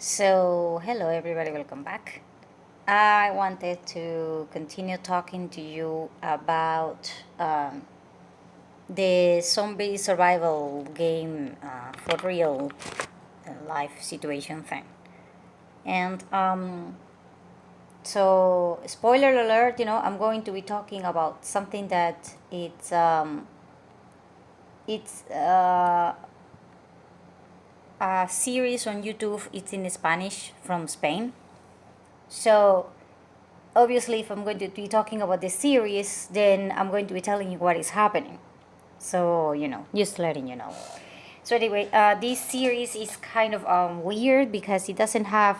So, hello everybody, welcome back. I wanted to continue talking to you about the zombie survival game for real life situation thing. And so, spoiler alert, I'm going to be talking about something that it's a series on YouTube. It's in Spanish from Spain. So obviously, if I'm going to be talking about the series, then I'm going to be telling you what is happening. So, just letting you know. So, anyway, this series is kind of weird because it doesn't have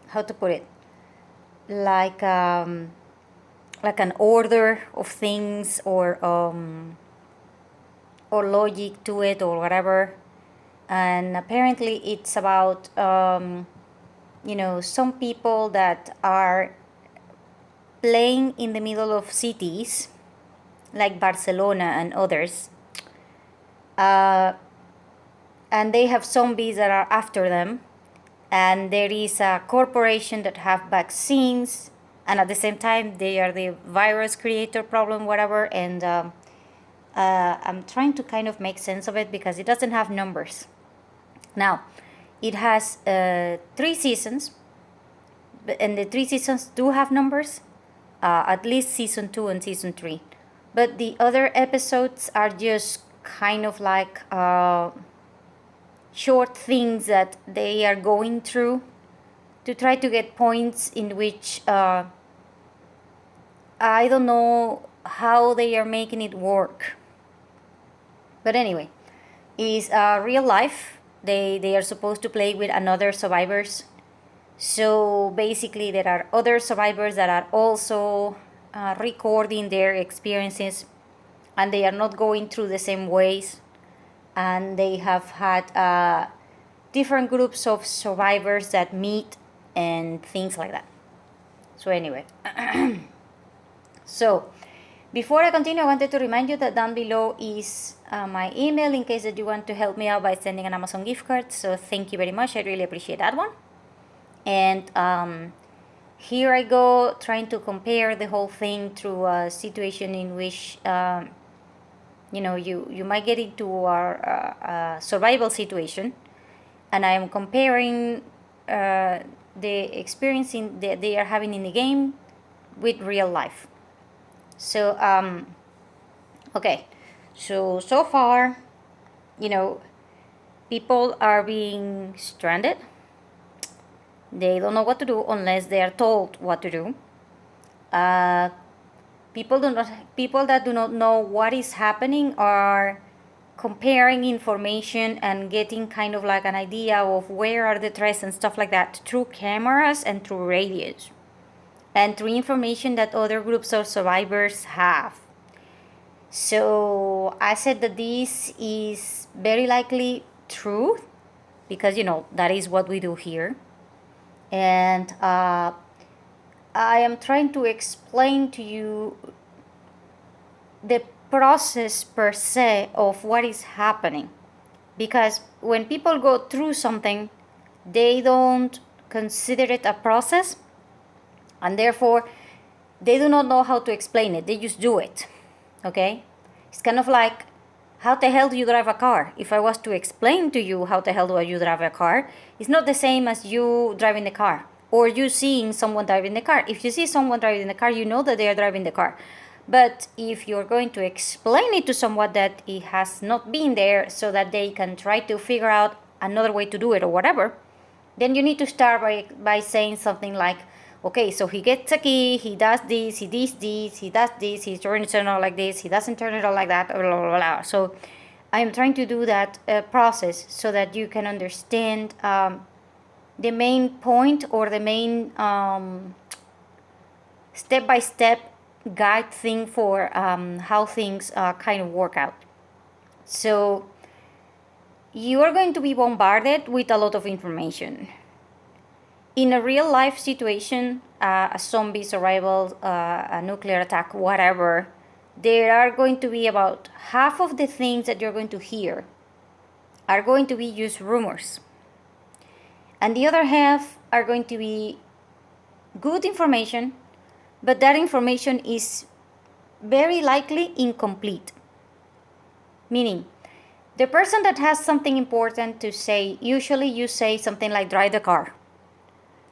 how to put it, like, like an order of things or logic to it or whatever. And apparently, it's about, some people that are playing in the middle of cities like Barcelona and others, uh, and they have zombies that are after them, and there is a corporation that have vaccines, and at the same time they are the virus creator problem, whatever. And I'm trying to kind of make sense of it because it doesn't have numbers. Now, it has 3 seasons, and the 3 seasons do have numbers, at least season 2 and season 3. But the other episodes are just kind of like short things that they are going through to try to get points in which I don't know how they are making it work. But anyway, is real life. They are supposed to play with another survivors. So basically, there are other survivors that are also recording their experiences, and they are not going through the same ways. And they have had different groups of survivors that meet and things like that. So, anyway, so before I continue, I wanted to remind you that down below is my email in case that you want to help me out by sending an Amazon gift card. So, thank you very much. I really appreciate that one. And here I go trying to compare the whole thing through a situation in which you might get into a survival situation, and I am comparing the experience that they are having in the game with real life. So okay, so far, people are being stranded. They don't know what to do unless they are told what to do. People that do not know what is happening are comparing information and getting kind of like an idea of where are the threats and stuff like that through cameras and through radios and through information that other groups of survivors have. So I said that this is very likely true because that is what we do here. And I am trying to explain to you the process per se of what is happening. Because when people go through something, they don't consider it a process, and therefore they do not know how to explain it. They just do it. Okay? It's kind of like, how the hell do you drive a car? If I was to explain to you how the hell do you drive a car, it's not the same as you driving the car or you seeing someone driving the car. If you see someone driving the car, you know that they are driving the car. But if you're going to explain it to someone that it has not been there so that they can try to figure out another way to do it or whatever, then you need to start by saying something like, okay, so he gets a key, he does this, he does this, he does this, he turns it on like this, he doesn't turn it on like that, blah, blah, blah. So I'm trying to do that process so that you can understand the main point or the main step-by-step guide thing for how things kind of work out. So you are going to be bombarded with a lot of information. In a real life situation, a zombie survival, a nuclear attack, whatever, there are going to be about half of the things that you're going to hear are going to be just rumors. And the other half are going to be good information, but that information is very likely incomplete. Meaning, the person that has something important to say, usually you say something like drive the car.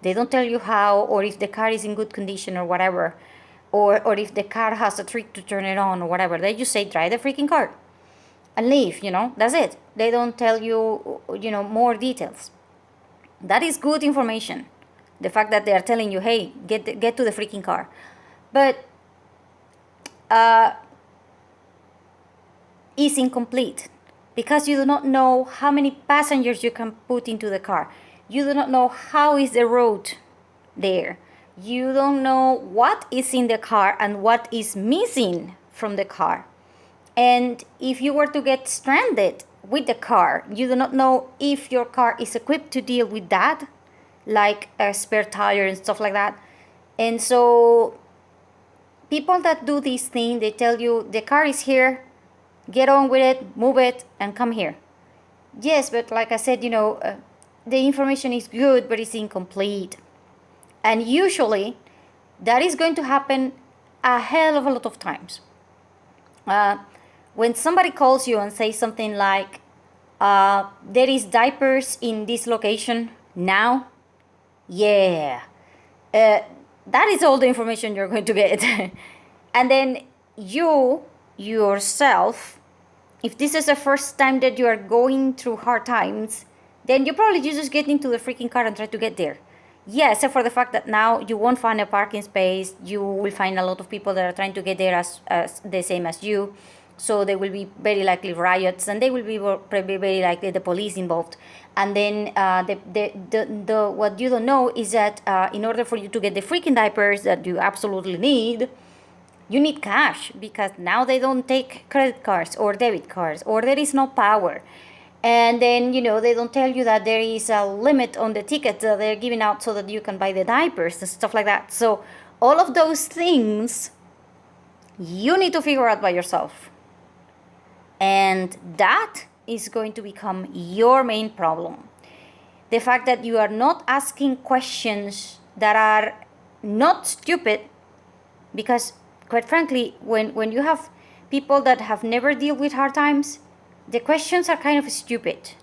They don't tell you how, or if the car is in good condition or whatever, or if the car has a trick to turn it on or whatever. They just say drive the freaking car and leave, that's it. They don't tell you, more details. That is good information. The fact that they are telling you, hey, get to the freaking car. But is incomplete because you do not know how many passengers you can put into the car. You do not know how is the road there. You don't know what is in the car and what is missing from the car. And if you were to get stranded with the car, you do not know if your car is equipped to deal with that, like a spare tire and stuff like that. And so people that do this thing, they tell you the car is here, get on with it, move it, and come here. Yes, but like I said, the information is good, but it's incomplete. And usually that is going to happen a hell of a lot of times. When somebody calls you and says something like, there is diapers in this location now, yeah, that is all the information you're going to get. And then you yourself, if this is the first time that you are going through hard times, then you probably just get into the freaking car and try to get there. Yeah, except for the fact that now you won't find a parking space. You will find a lot of people that are trying to get there as the same as you. So there will be very likely riots, and there will be very likely the police involved. And then the what you don't know is that in order for you to get the freaking diapers that you absolutely need, you need cash, because now they don't take credit cards or debit cards, or there is no power. And then, they don't tell you that there is a limit on the tickets that they're giving out so that you can buy the diapers and stuff like that. So all of those things you need to figure out by yourself. And that is going to become your main problem. The fact that you are not asking questions that are not stupid, because quite frankly, when you have people that have never dealt with hard times, the questions are kind of stupid.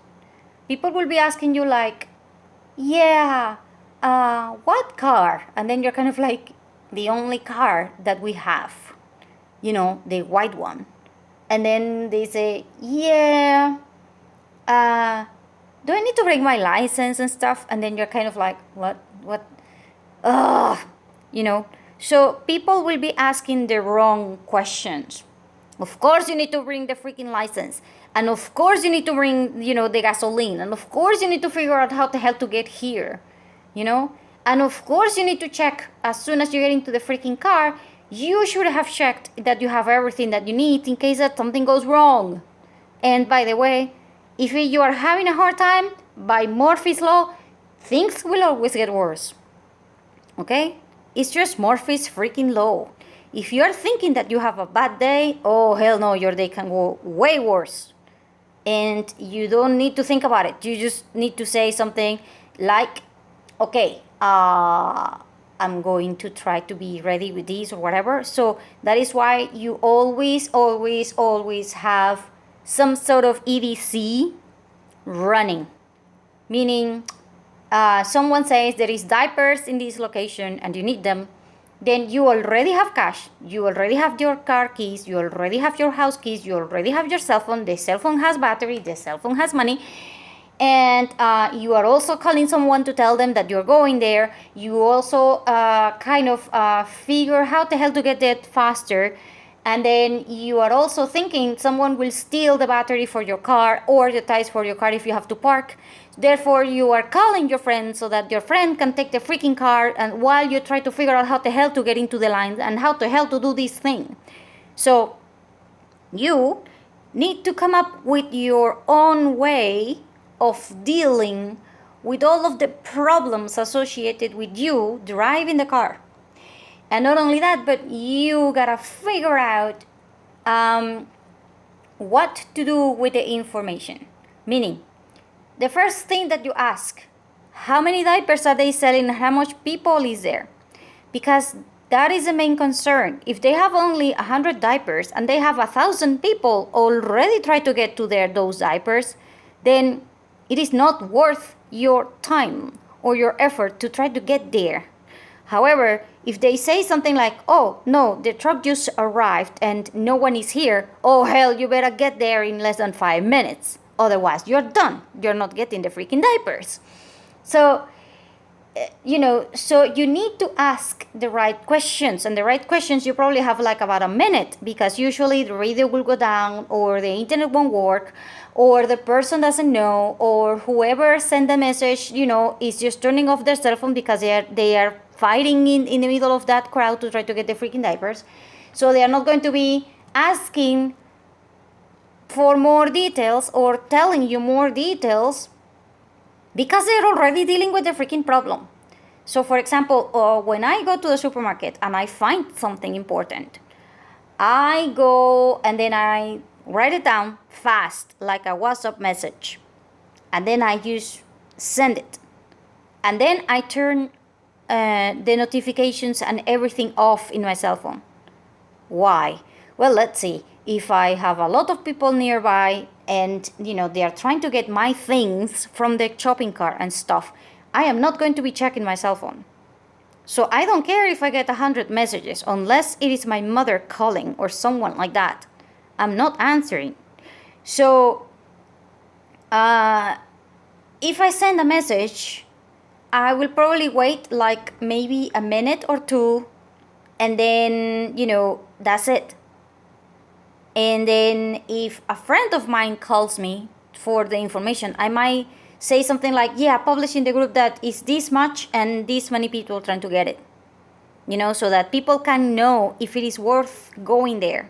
People will be asking you like, yeah, what car? And then you're kind of like, the only car that we have, the white one. And then they say, yeah, do I need to bring my license and stuff? And then you're kind of like, what? So people will be asking the wrong questions. Of course you need to bring the freaking license. And of course you need to bring, the gasoline. And of course you need to figure out how the hell to get here, And of course you need to check as soon as you get into the freaking car. You should have checked that you have everything that you need in case that something goes wrong. And by the way, if you are having a hard time, by Murphy's Law, things will always get worse. Okay? It's just Murphy's freaking law. If you are thinking that you have a bad day, oh hell no, your day can go way worse. And you don't need to think about it. You just need to say something like, okay, I'm going to try to be ready with this or whatever. So that is why you always have some sort of EDC running. Meaning, someone says there is diapers in this location and you need them. Then you already have cash. You already have your car keys. You already have your house keys. You already have your cell phone. The cell phone has battery. The cell phone has money. And you are also calling someone to tell them that you're going there. You also figure how the hell to get there faster. And then you are also thinking someone will steal the battery for your car or the tires for your car if you have to park. Therefore, you are calling your friend so that your friend can take the freaking car, and while you try to figure out how the hell to get into the line and how the hell to do this thing. So you need to come up with your own way of dealing with all of the problems associated with you driving the car. And not only that, but you gotta figure out what to do with the information. Meaning, the first thing that you ask, how many diapers are they selling and how much people is there? Because that is the main concern. If they have only 100 diapers and they have 1,000 people already try to get to those diapers, then it is not worth your time or your effort to try to get there. However, if they say something like, oh, no, the truck just arrived and no one is here, oh, hell, you better get there in less than 5 minutes. Otherwise, you're done. You're not getting the freaking diapers. So, so you need to ask the right questions. And the right questions, you probably have like about a minute, because usually the radio will go down, or the internet won't work, or the person doesn't know, or whoever sent the message, is just turning off their cell phone because they are fighting in the middle of that crowd to try to get the freaking diapers. So they are not going to be asking for more details or telling you more details, because they're already dealing with the freaking problem. So, for example, when I go to the supermarket and I find something important, I go and then I write it down fast, like a WhatsApp message. And then I just send it. And then I turn the notifications and everything off in my cell phone. Why? Well, let's see. If I have a lot of people nearby and, they are trying to get my things from the shopping cart and stuff, I am not going to be checking my cell phone. So I don't care if I get 100 messages, unless it is my mother calling or someone like that. I'm not answering. So if I send a message, I will probably wait like maybe a minute or two, and then, that's it. And then if a friend of mine calls me for the information, I might say something like, yeah, publish in the group that is this much and this many people trying to get it. So that people can know if it is worth going there.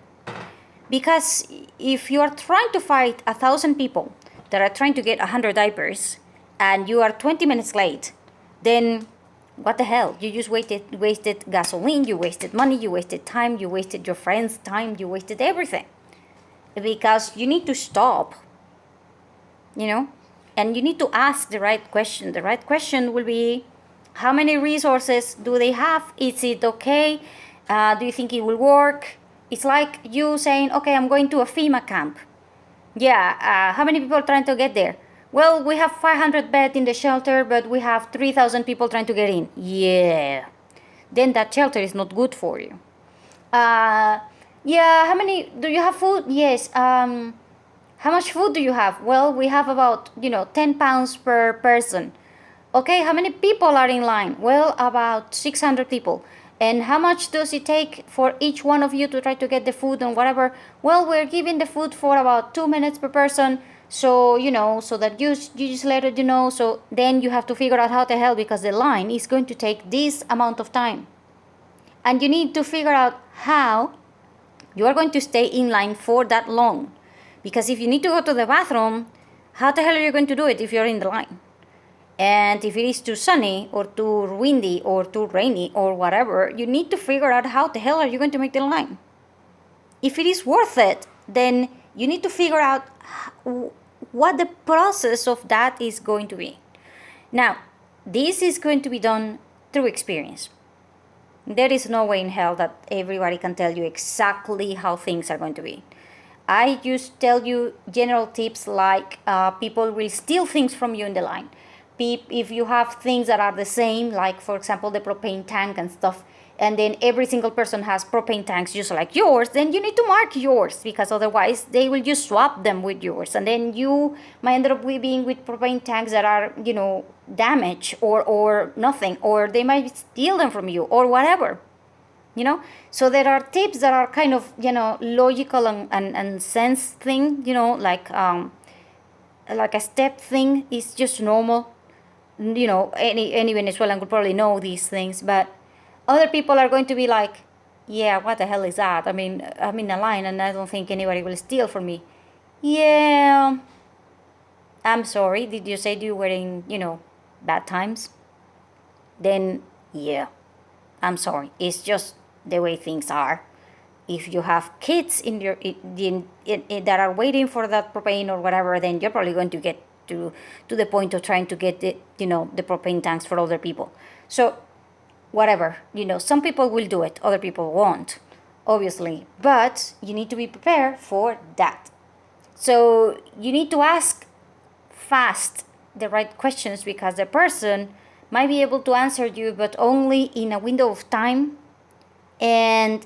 Because if you are trying to fight 1,000 people that are trying to get 100 diapers and you are 20 minutes late, then what the hell? You just wasted gasoline, you wasted money, you wasted time, you wasted your friends' time, you wasted everything. Because you need to stop, and you need to ask the right question. The right question will be, how many resources do they have? Is it okay? Do you think it will work? It's like you saying, okay, I'm going to a FEMA camp. Yeah, how many people are trying to get there? Well, we have 500 beds in the shelter, but we have 3,000 people trying to get in. Yeah, then that shelter is not good for you. Yeah, how many, do you have food? Yes. How much food do you have? Well, we have about, 10 pounds per person. Okay, how many people are in line? Well, about 600 people. And how much does it take for each one of you to try to get the food and whatever? Well, we're giving the food for about 2 minutes per person. So, so that you just let it, so then you have to figure out how the hell, because the line is going to take this amount of time. And you need to figure out how you are going to stay in line for that long. Because if you need to go to the bathroom, how the hell are you going to do it if you're in the line? And if it is too sunny or too windy or too rainy or whatever, you need to figure out how the hell are you going to make the line. If it is worth it, then you need to figure out what the process of that is going to be. Now, this is going to be done through experience. There is no way in hell that everybody can tell you exactly how things are going to be. I just tell you general tips, like people will steal things from you in the line. If you have things that are the same, like for example the propane tank and stuff, and then every single person has propane tanks just like yours, then you need to mark yours, because otherwise they will just swap them with yours, and then you might end up being with propane tanks that are, damaged or nothing, or they might steal them from you or whatever. So there are tips that are kind of, logical and sense thing, like a step thing is just normal. Any Venezuelan could probably know these things, but other people are going to be like, yeah, what the hell is that? I mean, I'm in a line and I don't think anybody will steal from me. Yeah, I'm sorry, did you say you were in, bad times? Then, yeah, I'm sorry, it's just the way things are. If you have kids that are waiting for that propane or whatever, then you're probably going to get to the point of trying to get the propane tanks for other people. So whatever, some people will do it, other people won't, obviously, but you need to be prepared for that. So you need to ask fast the right questions, because the person might be able to answer you, but only in a window of time. And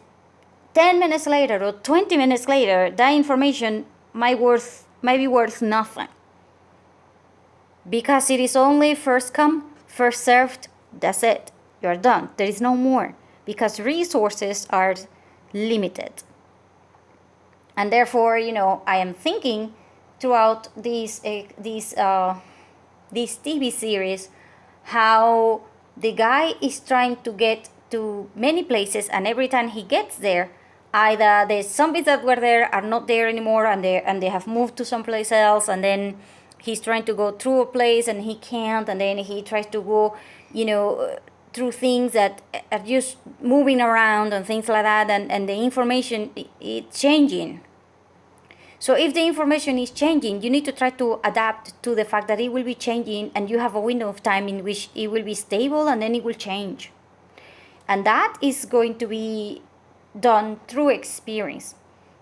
10 minutes later or 20 minutes later, that information might be worth nothing, because it is only first come, first served. That's it. You're done. There is no more, because resources are limited. And therefore, I am thinking throughout this TV series how the guy is trying to get to many places, and every time he gets there, either the zombies that were there are not there anymore, and they have moved to someplace else, and then he's trying to go through a place and he can't, and then he tries to go through things that are just moving around and things like that, and the information it's changing. So if the information is changing, you need to try to adapt to the fact that it will be changing, and you have a window of time in which it will be stable, and then it will change. And that is going to be done through experience.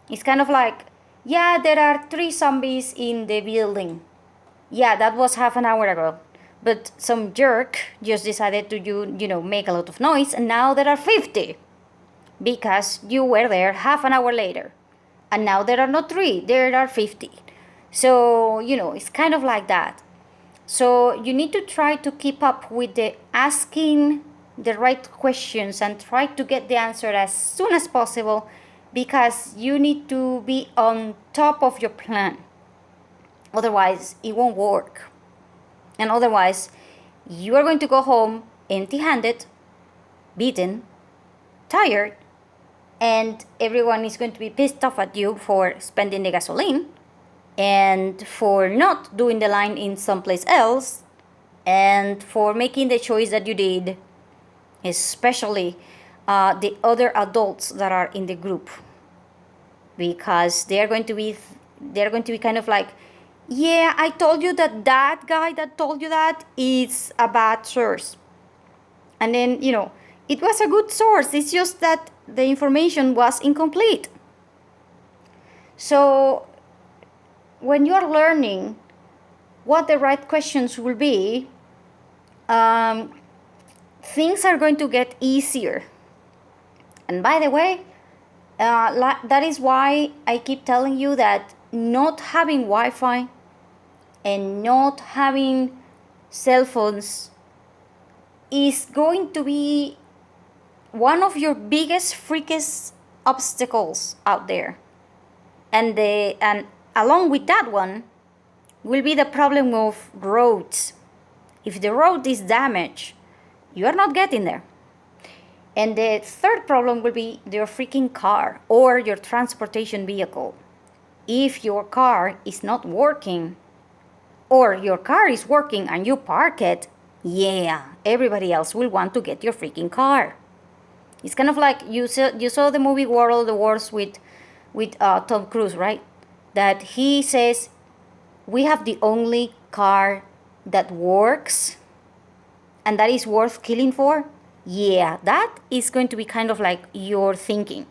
It's kind of like, yeah, there are 3 zombies in the building. Yeah, that was half an hour ago. But some jerk just decided to make a lot of noise, and now there are 50. Because you were there half an hour later. And now there are not 3, there are 50. So, it's kind of like that. So you need to try to keep up with the asking the right questions and try to get the answer as soon as possible, because you need to be on top of your plan. Otherwise, it won't work. And otherwise, you are going to go home empty-handed, beaten, tired, and everyone is going to be pissed off at you for spending the gasoline and for not doing the line in someplace else and for making the choice that you did, especially the other adults that are in the group, because they're going to be kind of like, yeah, I told you that guy that told you that is a bad source. And then, it was a good source. It's just that the information was incomplete. So when you're learning what the right questions will be, things are going to get easier. And by the way, that is why I keep telling you that not having Wi-Fi and not having cell phones is going to be one of your biggest freakiest obstacles out there. And along with that one will be the problem of roads. If the road is damaged, you are not getting there. And the third problem will be your freaking car or your transportation vehicle. If your car is not working, or your car is working and you park it, yeah, everybody else will want to get your freaking car. It's kind of like you saw the movie World of Wars with Tom Cruise, right? That he says, we have the only car that works and that is worth killing for. Yeah, that is going to be kind of like your thinking.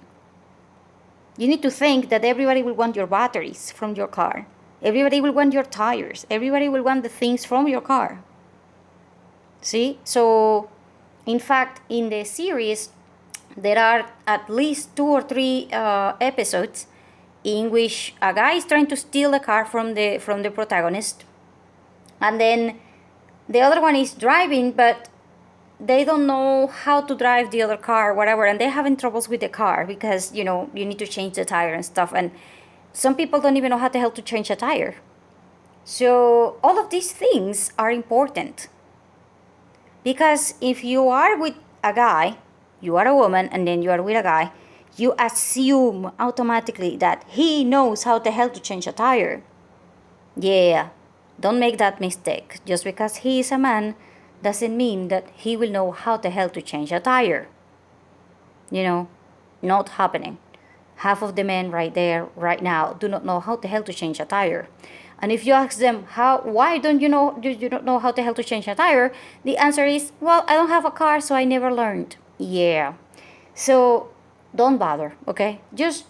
You need to think that everybody will want your batteries from your car. Everybody will want your tires. Everybody will want the things from your car. See? So, in fact, in the series, there are at least 2 or 3 episodes in which a guy is trying to steal a car from the protagonist. And then the other one is driving, but they don't know how to drive the other car, whatever, and they're having troubles with the car because, you need to change the tire and stuff. And some people don't even know how the hell to change a tire. So all of these things are important. Because if you are with a guy, you are a woman, and then you are with a guy, you assume automatically that he knows how the hell to change a tire. Yeah, don't make that mistake. Just because he is a man doesn't mean that he will know how the hell to change a tire. Not happening. half of the men right there, right now, do not know how the hell to change a tire. And if you ask them why don't you know, do you not know how the hell to change a tire? The answer is, well, I don't have a car, so I never learned. Yeah. So don't bother, okay? Just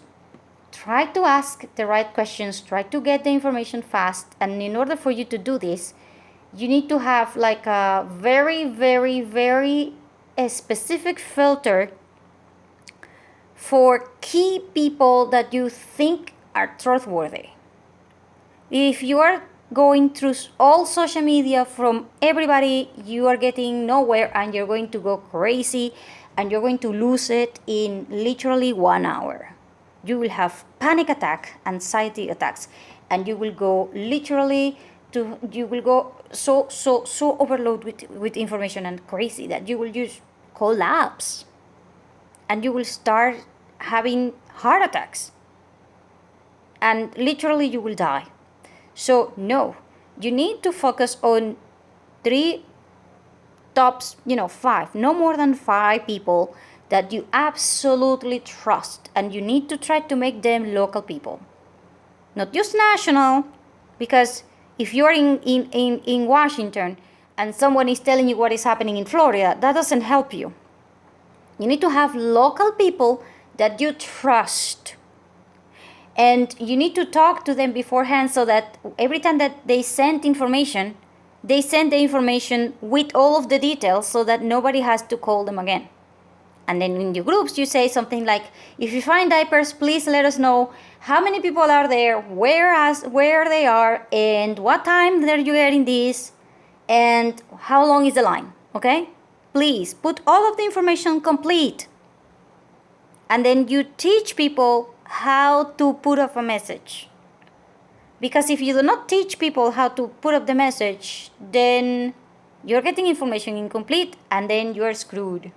try to ask the right questions, try to get the information fast. And in order for you to do this, you need to have like a very, very, very specific filter for key people that you think are trustworthy. If you are going through all social media from everybody, you are getting nowhere and you're going to go crazy and you're going to lose it in literally 1 hour. You will have panic attack, anxiety attacks, and you will go literally you will go so overload with information and crazy that you will just collapse and you will start having heart attacks and literally you will die. So no, you need to focus on three tops, five, no more than five people that you absolutely trust, and you need to try to make them local people, not just national, because if you're in Washington and someone is telling you what is happening in Florida, that doesn't help you. You need to have local people that you trust. And you need to talk to them beforehand so that every time that they send information, they send the information with all of the details so that nobody has to call them again. And then in your groups, you say something like, if you find diapers, please let us know how many people are there, where they are, and what time are you getting this, and how long is the line, okay? Please put all of the information complete. And then you teach people how to put up a message. Because if you do not teach people how to put up the message, then you're getting information incomplete and then you're screwed.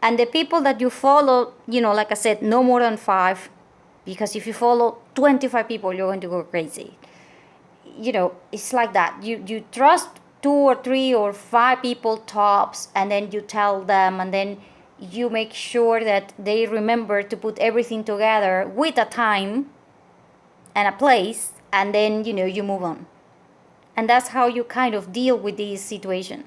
And the people that you follow, like I said, no more than 5, because if you follow 25 people, you're going to go crazy. It's like that. You trust 2 or 3 or 5 people tops, and then you tell them, and then you make sure that they remember to put everything together with a time and a place, and then you move on. And that's how you kind of deal with this situation.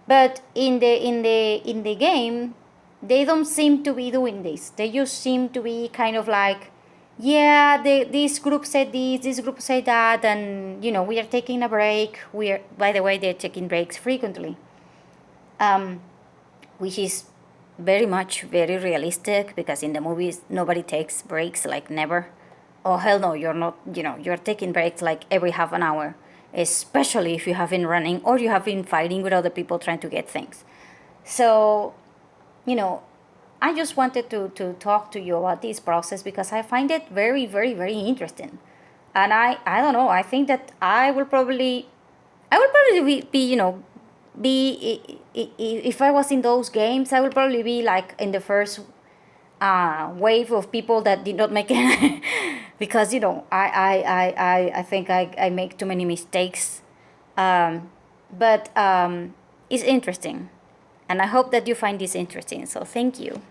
But in the game, they don't seem to be doing this. They just seem to be kind of like, yeah, this group said this group said that, and we are taking a break. By the way, they're taking breaks frequently. Which is very realistic, because in the movies nobody takes breaks, like never. Oh hell no, you're not, you're taking breaks like every half an hour, especially if you have been running or you have been fighting with other people trying to get things. So, I just wanted to talk to you about this process because I find it very, very, very interesting. And I don't know, I think that I will probably be if I was in those games, I would probably be like in the first wave of people that did not make it because I think I make too many mistakes, but it's interesting, and I hope that you find this interesting. So thank you.